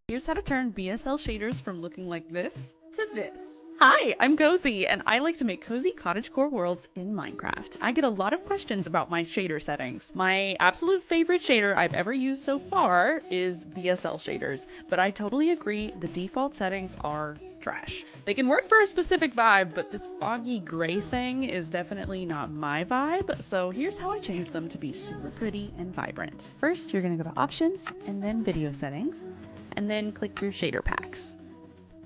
Here's how to turn BSL shaders from looking like this to this. Hi, I'm Cozy, and I like to make cozy cottagecore worlds in Minecraft. I get a lot of questions about my shader settings. My absolute favorite shader I've ever used so far is BSL shaders, but I totally agree the default settings are trash. They can work for a specific vibe, but this foggy gray thing is definitely not my vibe, so here's how I change them to be super pretty and vibrant. First, you're gonna go to Options, and then Video Settings, and then click through shader packs.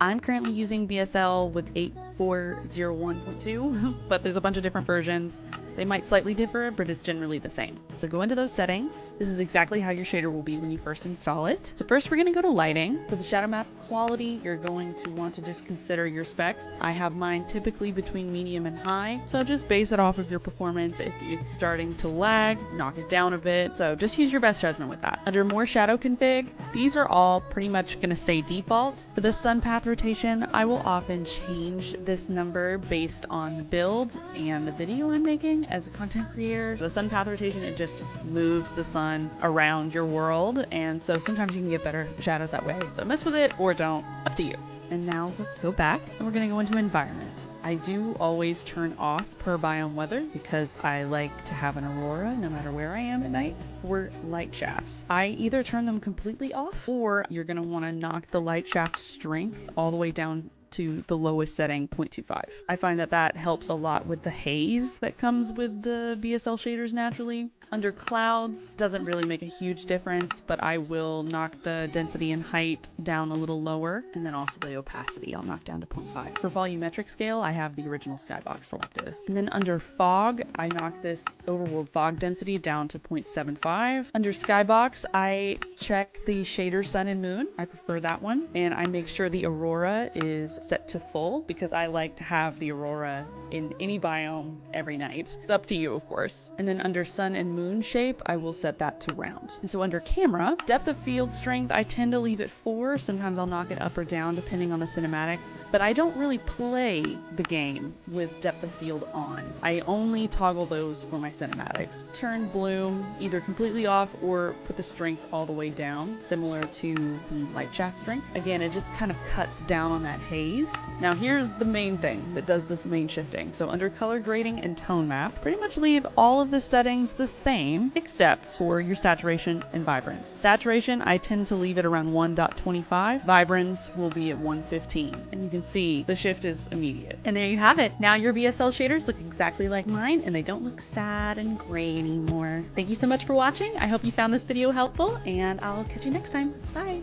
I'm currently using BSL with 8401.2, but there's a bunch of different versions. They might slightly differ, but it's generally the same. So go into those settings. This is exactly how your shader will be when you first install it. So first we're going to go to lighting. For the shadow map quality, you're going to want to just consider your specs. I have mine typically between medium and high, so just base it off of your performance. If it's starting to lag, knock it down a bit. So just use your best judgment with that. Under more shadow config, these are all pretty much going to stay default. For the sun path rotation, I will often change this number based on the build and the video I'm making as a content creator. The sun path rotation, it just moves the sun around your world, and so sometimes you can get better shadows that way. So mess with it or don't, up to you. And now let's go back and we're going to go into environment. I do always turn off per biome weather because I like to have an aurora no matter where I am at night, or light shafts. I either turn them completely off, or you're going to want to knock the light shaft strength all the way down to the lowest setting, 0.25. I find that that helps a lot with the haze that comes with the BSL shaders naturally. Under clouds, doesn't really make a huge difference, but I will knock the density and height down a little lower, and then also the opacity I'll knock down to 0.5. For volumetric scale, I have the original skybox selected. And then under fog, I knock this overworld fog density down to 0.75. Under skybox, I check the shader sun and moon. I prefer that one, and I make sure the aurora is set to full because I like to have the aurora in any biome every night. It's up to you, of course. And then under sun and moon shape, I will set that to round. And so under camera, depth of field strength, I tend to leave it 4. Sometimes I'll knock it up or down depending on the cinematic, but I don't really play the game with depth of field on. I only toggle those for my cinematics. Turn bloom either completely off or put the strength all the way down, similar to the light shaft strength. Again, it just kind of cuts down on that haze. Now here's the main thing that does this main shifting. So under color grading and tone map, pretty much leave all of the settings the same except for your saturation and vibrance. Saturation, I tend to leave it around 1.25. Vibrance will be at 115. And you can see the shift is immediate. And there you have it. Now your BSL shaders look exactly like mine, and they don't look sad and gray anymore. Thank you so much for watching. I hope you found this video helpful, and I'll catch you next time. Bye!